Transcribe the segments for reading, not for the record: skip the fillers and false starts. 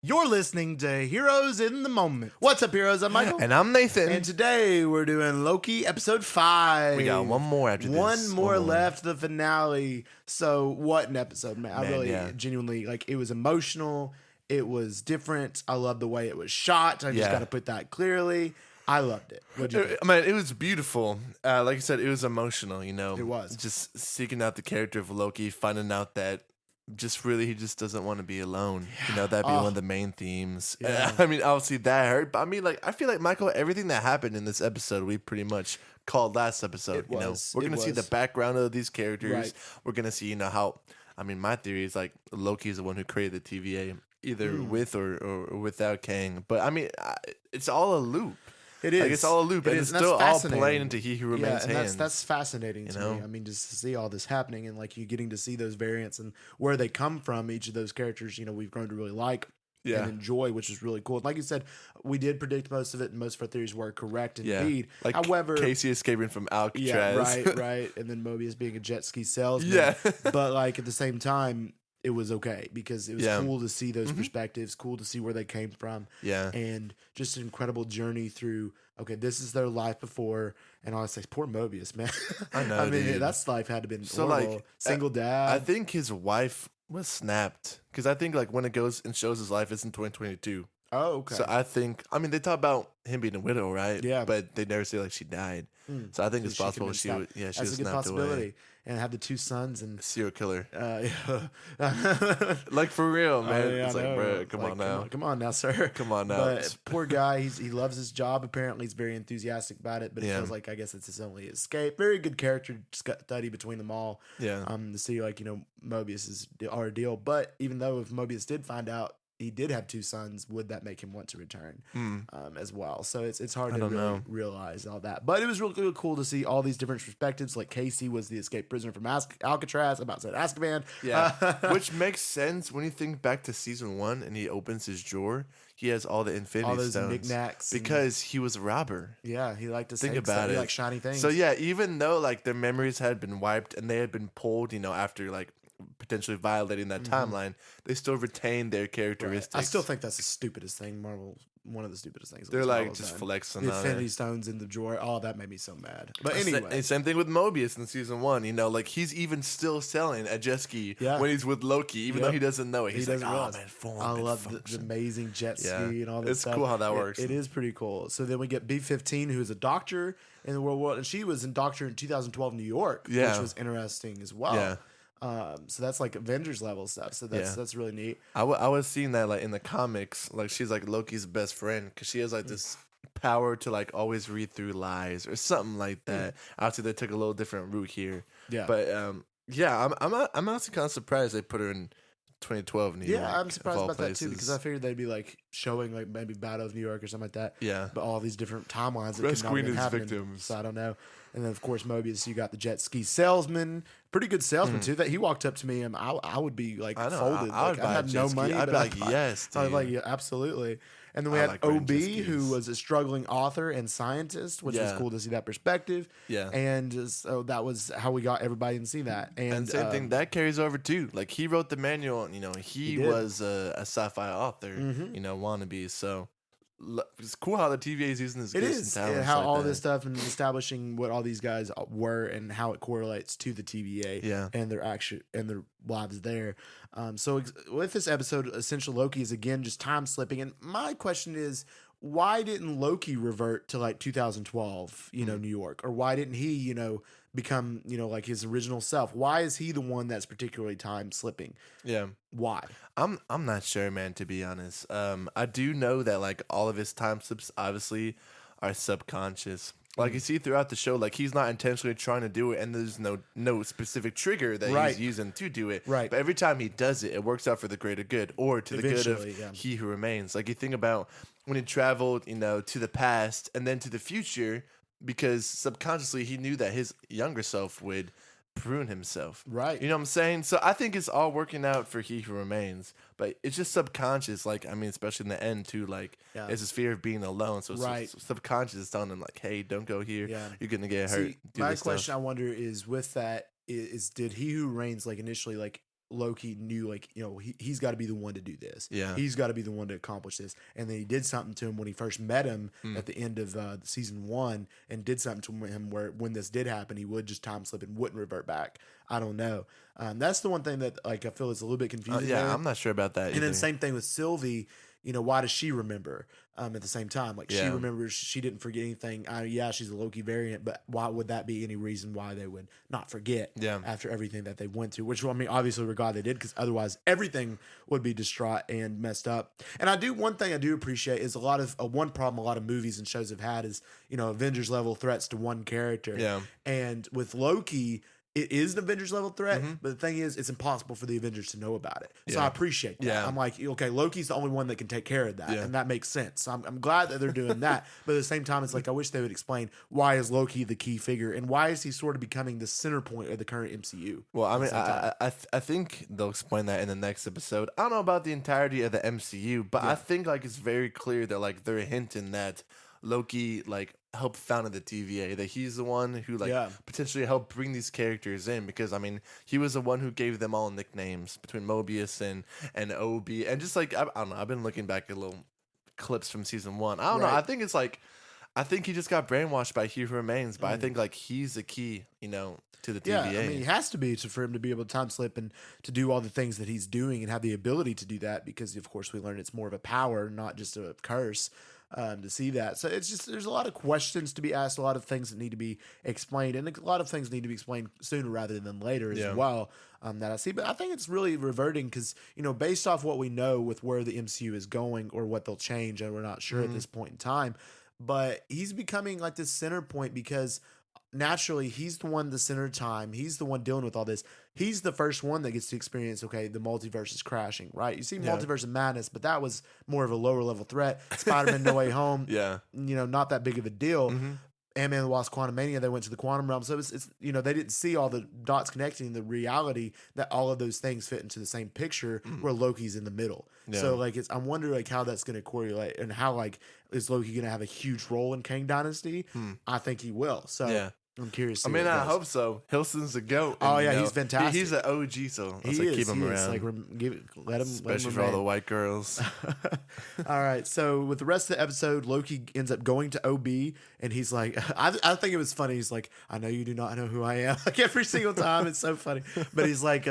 You're listening to Heroes in the Moment. What's up, heroes? I'm Michael. And I'm Nathan. And today we're doing Loki episode 5. We got one more after this. One more left, the finale. So what an episode, man. I really genuinely, it was emotional. It was different. I love the way it was shot. I just got to put that clearly. I loved it. What'd you think? I mean, it was beautiful. Like you said, it was emotional, you know. It was. Just seeking out the character of Loki, finding out that he just doesn't want to be alone. You know, that'd be one of the main themes. Yeah. I mean, obviously that hurt. But I mean, I feel like, Michael, everything that happened in this episode, we pretty much called last episode. We're going to see the background of these characters. Right. We're going to see, how, my theory is Loki is the one who created the TVA, either with or without Kang. But I mean, it's all a loop. It is. It's all a loop, and it's still all playing into He Who Remains hands. That's fascinating to me. I mean, just to see all this happening and you getting to see those variants and where they come from, each of those characters, we've grown to really like and enjoy, which is really cool. Like you said, we did predict most of it, and most of our theories were correct indeed. However, Casey escaping from Alcatraz. Yeah, right. And then Mobius being a jet ski salesman. Yeah. But at the same time, it was okay because it was cool to see those perspectives, cool to see where they came from. Yeah. And just an incredible journey through, this is their life before. And honestly, poor Mobius, man. I know, I mean, dude. that's life had to been horrible. Single dad. I think his wife was snapped because I think when it goes and shows his life, it's in 2022. Oh, okay. So I think, they talk about him being a widow, right? Yeah. But they never say she died. So I think it's possible she was That's a good snapped possibility. away. And have the two sons and Serial killer. Yeah. For real, man. It's bro, come on now. Come on now, sir. Come on now. But poor guy, he loves his job. Apparently, he's very enthusiastic about it. But it feels I guess it's his only escape. Very good character study between them all. Yeah. To see Mobius's ordeal. But even though if Mobius did find out he did have two sons, would that make him want to return as well? So it's hard to really realize all that. But it was really cool to see all these different perspectives. Like Casey was the escaped prisoner from Alcatraz, about said Azkaban. Yeah, which makes sense when you think back to season 1 and he opens his drawer. He has all the Infinity Stones. Knickknacks. Because he was a robber. Yeah, he liked to think about it. He liked shiny things. So yeah, even though their memories had been wiped and they had been pulled, after potentially violating that timeline, they still retain their characteristics. Right. I still think that's the stupidest thing. Marvel, one of the stupidest things. They're just flexing the on Infinity it. Stones in the drawer. Oh, that made me so mad. But anyway, same thing with Mobius in season 1. He's even still selling a jet ski when he's with Loki, even though he doesn't know it. He's doesn't realize. I love the amazing jet ski and all that stuff. It's cool how that works. It is pretty cool. So then we get B-15, who is a doctor in the World War, and she was a doctor in 2012 New York, which was interesting as well. Yeah. So that's Avengers level stuff. So that's really neat. I was seeing that in the comics, she's Loki's best friend because she has this power to always read through lies or something like that. Obviously, they took a little different route here. Yeah, but I'm actually kind of surprised they put her in 2012 New York. Yeah, I'm surprised about that too because I figured they'd be showing maybe Battle of New York or something like that. Yeah, but all these different timelines that rescuing his victims. So I don't know. And then of course Mobius, you got the jet ski salesman, pretty good salesman too. That he walked up to me and I would be folded. I have no money. I'd be yes, dude. I'd be absolutely. And then we had OB, who was a struggling author and scientist, which was cool to see that perspective. Yeah. And so that was how we got everybody to see that. And same thing, that carries over too. He wrote the manual, he was a sci-fi author, wannabe. So it's cool how the TVA is using this. It is, and how all this stuff and establishing what all these guys were and how it correlates to the TVA and their action and their lives there. So with this episode, Essential Loki is again just time slipping. And my question is, why didn't Loki revert to 2012, New York, or why didn't he, become, his original self? Why is he the one that's particularly time slipping? Yeah. Why? I'm not sure, man, to be honest. I do know that all of his time slips obviously are subconscious. You see throughout the show, he's not intentionally trying to do it, and there's no specific trigger that he's using to do it. Right. But every time he does it, it works out for the greater good, or to the good of He Who Remains. You think about when he traveled, to the past and then to the future, because subconsciously he knew that his younger self would prune himself. Right. You know what I'm saying? So I think it's all working out for He Who Remains, but it's just subconscious. Especially in the end too, it's this fear of being alone. So, subconscious is telling him hey, don't go here. Yeah. You're going to get hurt. My question I wonder is with that is did He Who Reigns initially Loki knew, like, he's got to be the one to do this. Yeah. He's got to be the one to accomplish this. And then he did something to him when he first met him at the end of season 1, and did something to him where when this did happen, he would just time slip and wouldn't revert back. I don't know. That's the one thing that, like, I feel is a little bit confusing. Yeah, I'm not sure about that. And then same thing with Sylvie. Why does she remember at the same time? Like, she remembers, she didn't forget anything. She's a Loki variant, but why would that be any reason why they would not forget after everything that they went through? Which, I mean, obviously we're glad they did, because otherwise everything would be distraught and messed up. And one thing I do appreciate is one problem a lot of movies and shows have had is, Avengers level threats to one character. Yeah. And with Loki, it is an Avengers level threat, but the thing is, it's impossible for the Avengers to know about it. So I appreciate that. Yeah. I'm like, okay, Loki's the only one that can take care of that, and that makes sense. So I'm glad that they're doing that. But at the same time, it's like, I wish they would explain, why is Loki the key figure, and why is he sort of becoming the center point of the current MCU? Well, I mean, I think they'll explain that in the next episode. I don't know about the entirety of the MCU, but I think, like, it's very clear that, like, they're hinting that Loki, like, helped founded the TVA, that he's the one who, like, potentially helped bring these characters in, because, I mean, he was the one who gave them all nicknames between Mobius and OB, and just, like, I don't know, I've been looking back at little clips from season 1. I don't know, I think it's like, I think he just got brainwashed by He Who Remains, but I think, like, he's the key, to the TVA. Yeah, I mean, he has to be for him to be able to time slip and to do all the things that he's doing and have the ability to do that, because, of course, we learned it's more of a power, not just a curse. To see that. So it's just, there's a lot of questions to be asked, a lot of things that need to be explained, and a lot of things need to be explained sooner rather than later as well, that I see. But I think it's really reverting because, based off what we know with where the MCU is going or what they'll change, and we're not sure at this point in time, but he's becoming like this center point because naturally he's the one, the center of time. He's the one dealing with all this. He's the first one that gets to experience, okay, the multiverse is crashing, right? You see Multiverse of Madness, but that was more of a lower level threat. Spider-Man No Way Home, not that big of a deal. Ant-Man and the Wasp: Quantumania, they went to the quantum realm. So it's they didn't see all the dots connecting, the reality that all of those things fit into the same picture where Loki's in the middle. So, like, I wonder, like, how that's going to correlate, and how, like, is Loki going to have a huge role in Kang Dynasty? I think he will. So I'm curious. I mean, I hope so. Hilson's a goat. And, he's fantastic. He's an OG, so let's keep him around. Like, let him, especially for all the white girls. All right. So with the rest of the episode, Loki ends up going to OB, and he's like, I think it was funny. He's like, I know you do not know who I am. Like, every single time, it's so funny. But he's like,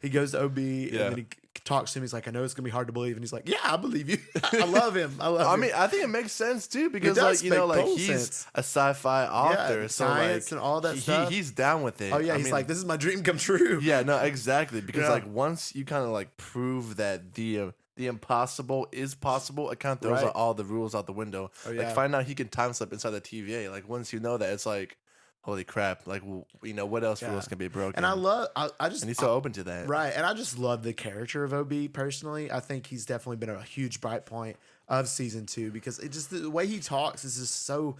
he goes to OB, and then he talks to him. He's like, I know it's gonna be hard to believe, and he's like, yeah, I believe you. I love him. I mean, I think it makes sense too, because, like, he's a sci-fi author, so, science, like, and all that stuff. He's down with it. Oh yeah, he's like, this is my dream come true. Yeah, no, exactly. Because like, once you kind of, like, prove that the impossible is possible, it kind of throws all the rules out the window. Like, find out he can time slip inside the TVA. Like, once you know that, it's like, holy crap! Like, what else rules can be broken? And and he's so open to that, right? And I just love the character of OB personally. I think he's definitely been a huge bright point of season 2, because it just, the way he talks is just so.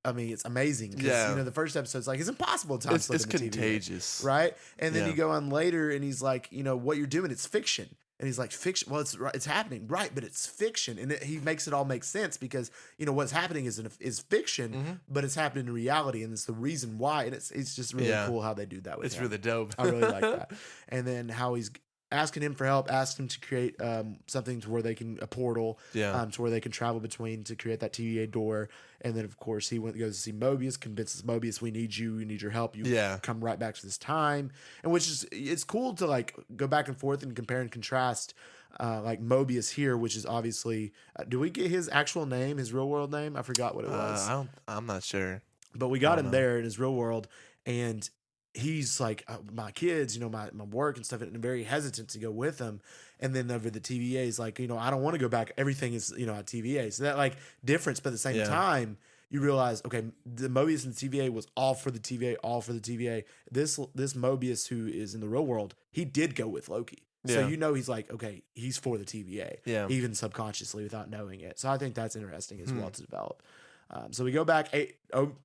I mean, it's amazing. Yeah, the first episode's like, it's impossible to time slip. It's contagious, TVA, right? And then you go on later, and he's like, what you're doing, it's fiction. And he's like, fiction. Well, it's happening, right? But it's fiction, and he makes it all make sense, because what's happening is fiction, but it's happening in reality, and it's the reason why. And it's just really cool how they do that. It's really dope. I really like that. And then how he's asking him for help, asked him to create something to where they can, a portal, to where they can travel between, to create that TVA door. And then, of course, he goes to see Mobius, convinces Mobius, we need your help. You come right back to this time. And which is, it's cool to, like, go back and forth and compare and contrast, like, Mobius here, which is obviously, do we get his actual name, his real world name? I forgot what it was. I'm not sure. But we got him there in his real world, and he's like, my kids, my work and stuff, and very hesitant to go with him. And then over the TVA, he's like, I don't want to go back. Everything is, at TVA. So that, like, difference, but at the same time, you realize, okay, the Mobius in the TVA was all for the TVA, all for the TVA. This Mobius, who is in the real world, he did go with Loki. So he's like, okay, he's for the TVA, even subconsciously without knowing it. So I think that's interesting as well to develop. So we go back.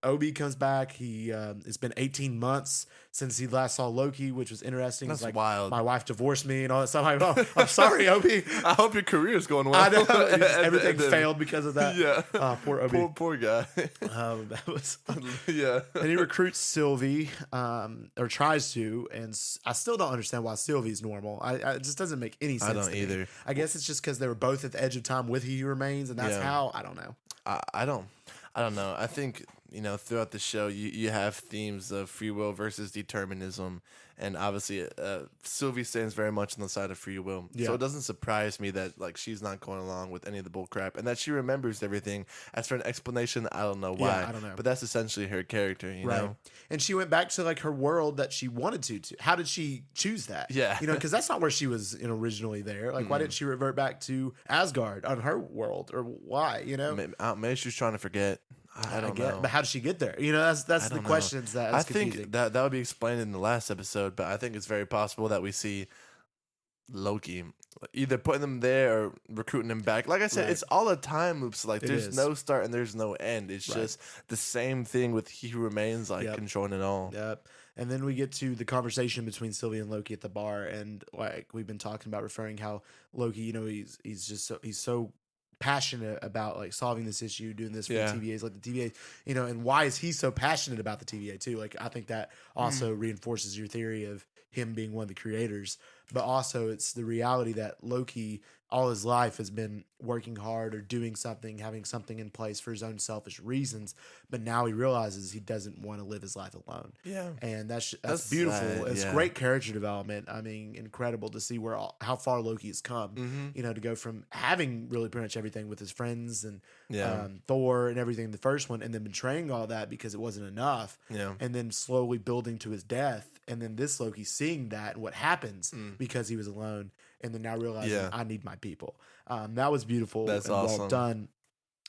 Obi comes back. It's been 18 months since he last saw Loki, which was interesting. That's like, wild. My wife divorced me and all that stuff. I'm like, I'm sorry, Obi. I hope your career is going well. I know. Everything failed because of that. Yeah. Poor Obi. Poor guy. That was yeah. And he recruits Sylvie, or tries to, and I still don't understand why Sylvie's normal. It just doesn't make any sense. I don't either. I guess it's just because they were both at the edge of time with He Who Remains, and that's how. I don't know. I don't know. I think, throughout the show, you have themes of free will versus determinism. And obviously, Sylvie stands very much on the side of free will. Yeah. So it doesn't surprise me that she's not going along with any of the bull crap and that she remembers everything. As for an explanation, I don't know why. Yeah, I don't know. But that's essentially her character, you know? And she went back to her world that she wanted to. How did she choose that? Yeah. Because that's not where she was originally there. Why didn't she revert back to Asgard on her world? Or why, Maybe she was trying to forget. I don't know. But how did she get there? That's the questions that I confusing. think that would be explained in the last episode, but I think it's very possible that we see Loki either putting them there or recruiting him back. Like I said, it's all a time loop. So there's no start and there's no end. It's just the same thing with He Who Remains, controlling it all. Yep. And then we get to the conversation between Sylvie and Loki at the bar, and we've been talking about referring how Loki, he's so passionate about solving this issue, doing this for the TVAs, the TVA, and why is he so passionate about the TVA too? I think that also reinforces your theory of him being one of the creators, but also it's the reality that Loki all his life has been working hard or doing something, having something in place for his own selfish reasons, but now he realizes he doesn't want to live his life alone. Yeah. And that's beautiful. It's great character development. I mean, incredible to see how far Loki has come, to go from having really pretty much everything with his friends and Thor and everything in the first one, and then betraying all that because it wasn't enough. Yeah. And then slowly building to his death. And then this Loki seeing that and what happens because he was alone, and then now realizing I need my people. That was beautiful. That's awesome. Well done.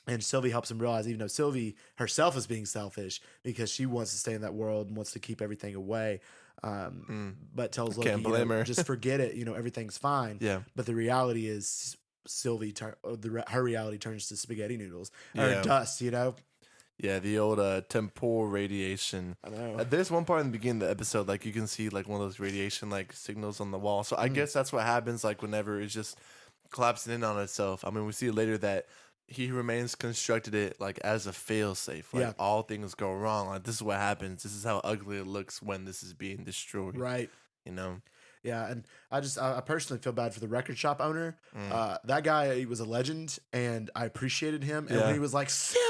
And Sylvie helps him realize, even though Sylvie herself is being selfish because she wants to stay in that world and wants to keep everything away, but tells Loki, can't blame her. just forget it. Everything's fine. Yeah. But the reality is, her reality turns to spaghetti noodles or dust. Yeah, the old temporal radiation. I know. There's one part in the beginning of the episode, you can see one of those radiation signals on the wall. So I guess that's what happens whenever it's just collapsing in on itself. I mean, we see later that He Who Remains constructed it as a failsafe. All things go wrong. This is what happens. This is how ugly it looks when this is being destroyed. Right. Yeah, and I personally feel bad for the record shop owner. That guy, he was a legend, and I appreciated him. And when he was like, Sylvie,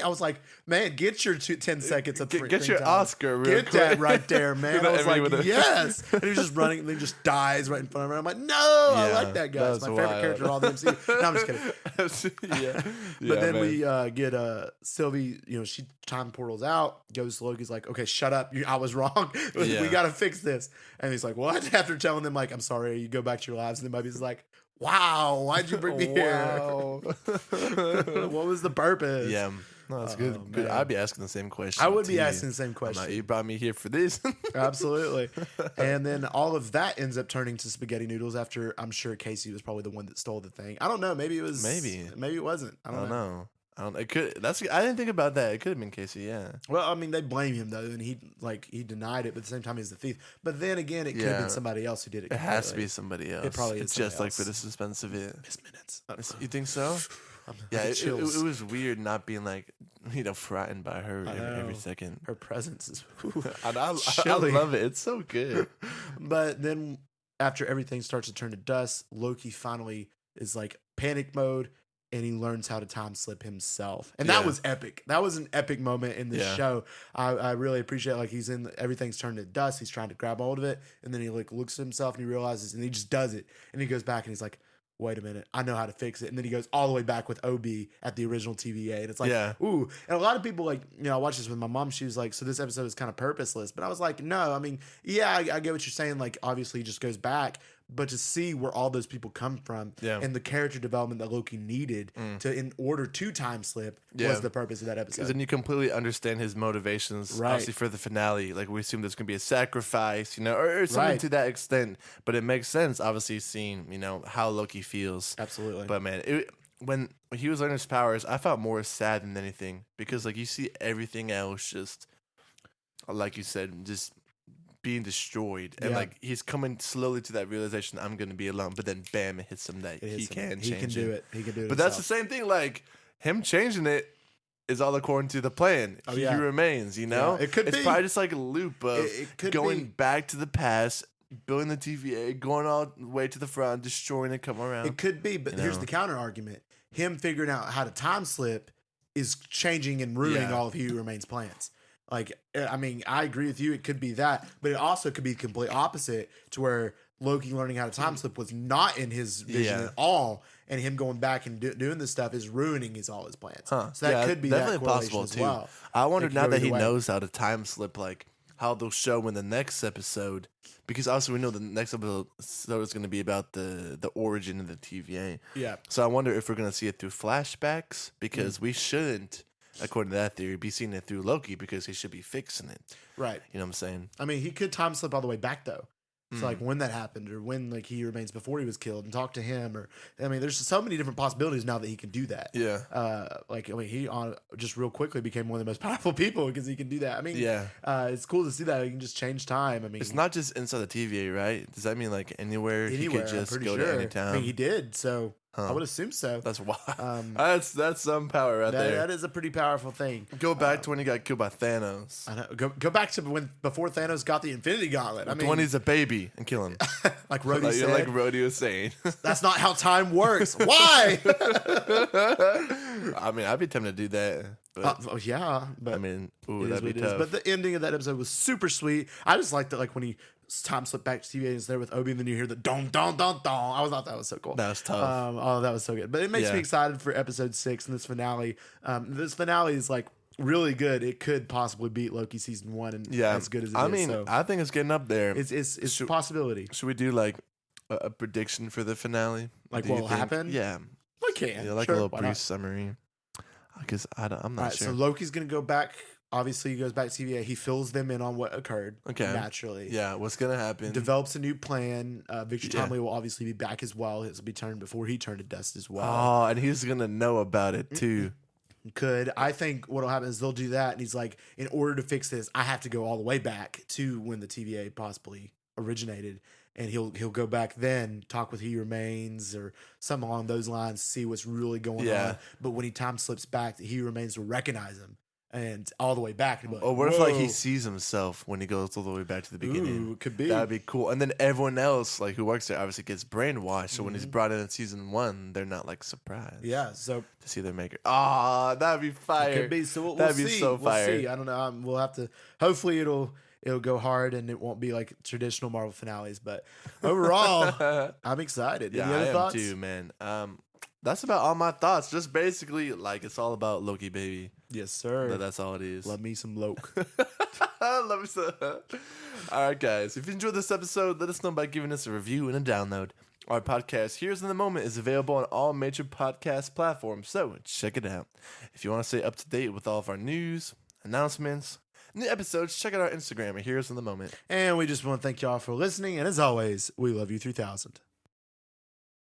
I was like, man, get your 10 seconds of get your time. Oscar real quick. That right there, man. I was like, yes. And he was just running, and he just dies right in front of her. I'm like, no, I like that guy. It's my favorite character in all the MCU. No, I'm just kidding. But then we get Sylvie, she time portals out, goes to Loki's like, okay, shut up. I was wrong. We got to fix this. And he's like, what? After telling them, I'm sorry, you go back to your lives. And then Bubby's like, wow, why'd you bring me here? What was the purpose? Yeah. No, that's good. Good. I'd be asking the same question. I would be asking the same question. You brought me here for this. Absolutely. And then all of that ends up turning to spaghetti noodles after, I'm sure Casey was probably the one that stole the thing. I don't know. Maybe it was. Maybe it wasn't. I don't know. It could. I didn't think about that. It could have been Casey. Yeah. Well, I mean, they blame him though, and he denied it, but at the same time, he's the thief. But then again, it could have been somebody else who did it. It has to be somebody else. It probably is just for the suspense of it. Miss Minutes. You think so? Yeah. It was weird not being frightened by her every second. Her presence is. I love it. It's so good. But then after everything starts to turn to dust, Loki finally is panic mode. And he learns how to time slip himself. And that was epic. That was an epic moment in the show. I really appreciate everything's turned to dust. He's trying to grab hold of it. And then he looks at himself and he realizes and he just does it. And he goes back and he's like, wait a minute, I know how to fix it. And then he goes all the way back with OB at the original TVA. And it's ooh. And a lot of people I watched this with my mom. She was like, so this episode is kind of purposeless. But I was like, no, I mean, I get what you're saying. Obviously he just goes back. But to see where all those people come from and the character development that Loki needed in order to time slip was the purpose of that episode. Because then you completely understand his motivations, obviously for the finale. We assume there's going to be a sacrifice, or something to that extent. But it makes sense, obviously, seeing, how Loki feels. Absolutely. But man, when he was learning his powers, I felt more sad than anything because like you see everything else just like you said, just being destroyed, and like he's coming slowly to that realization, I'm gonna be alone. But then, bam, it hits him that he can change it. He can do it. He can do it. But that's the same thing. Like him changing it is all according to the plan. He remains. You know, it could. It's probably just like a loop of going back to the past, building the TVA, going all the way to the front, destroying it, come around. It could be, but here's the counter argument: him figuring out how to time slip is changing and ruining all of He Who Remains' plans. Like, I mean, I agree with you. It could be that, but it also could be the complete opposite to where Loki learning how to time slip was not in his vision at all, and him going back and doing this stuff is ruining all his plans. So that could be definitely possible as well. I wonder now that he knows how to time slip, like how they'll show in the next episode, because also we know the next episode is going to be about the origin of the TVA. Yeah. So I wonder if we're going to see it through flashbacks, because we shouldn't, according to that theory, be seeing it through Loki, because he should be fixing it. Right. You know what I'm saying? I mean, he could time slip all the way back, though. So, like, when that happened, or when, like, He Remains before he was killed, and talk to him, or, I mean, there's so many different possibilities now that he can do that. Yeah. Like, I mean, he just real quickly became one of the most powerful people because he can do that. I mean, it's cool to see that. He can just change time. I mean, it's not just inside the TVA, right? Does that mean, like, anywhere he could just go to any town? I mean, he did, so... I would assume so. That's wild. That's some power right there. That is a pretty powerful thing. Go back to when he got killed by Thanos. I know. Go back to before Thanos got the Infinity Gauntlet. I mean, when he's a baby and kill him. like Rhodey said. Like Rhodey was saying. That's not how time works. Why? I mean, I'd be tempted to do that. But yeah, but I mean, that'd be tough. But the ending of that episode was super sweet. I just liked it, like when he time slipped back to TVA and is there with Obi, and then you hear the don don don don. I thought that was so cool. That was tough. That was so good. But it makes me excited for episode 6 and this finale. This finale is like really good. It could possibly beat Loki season 1 and as good as it is. I mean, I think it's getting up there. It's a possibility. Should we do like a prediction for the finale? Like what will happen? Yeah, we can. Yeah, like a little brief summary. Because I'm not sure. So Loki's gonna go back. Obviously, he goes back to TVA. He fills them in on what occurred. Okay. Naturally. Yeah. What's gonna happen? Develops a new plan. Victor Timely will obviously be back as well. He'll be turned before he turned to dust as well. Oh, and he's gonna know about it too. I think what'll happen is they'll do that, and he's like, in order to fix this, I have to go all the way back to when the TVA possibly originated. And he'll go back then, talk with He Remains or something along those lines, see what's really going on. But when he time slips back, He Remains will recognize him and all the way back. And be like, what if like he sees himself when he goes all the way back to the beginning? Ooh, could be. That'd be cool. And then everyone else like who works there obviously gets brainwashed. So when he's brought in season 1, they're not like surprised. Yeah. So to see their maker. That'd be fire. It could be. So we'll see. So fire. We'll see. I don't know. We'll have to. Hopefully it'll go hard and it won't be like traditional Marvel finales. But overall, I'm excited. Yeah, Any other thoughts? I am too, man. That's about all my thoughts. Just basically, like, it's all about Loki, baby. Yes, sir. That's all it is. Love me some Loki. Love me some. All right, guys. If you enjoyed this episode, let us know by giving us a review and a download. Our podcast, Here's in the Moment, is available on all major podcast platforms, so check it out. If you want to stay up to date with all of our news, announcements, new episodes, check out our Instagram at Here's in the Moment. And we just want to thank y'all for listening, and as always, we love you 3000.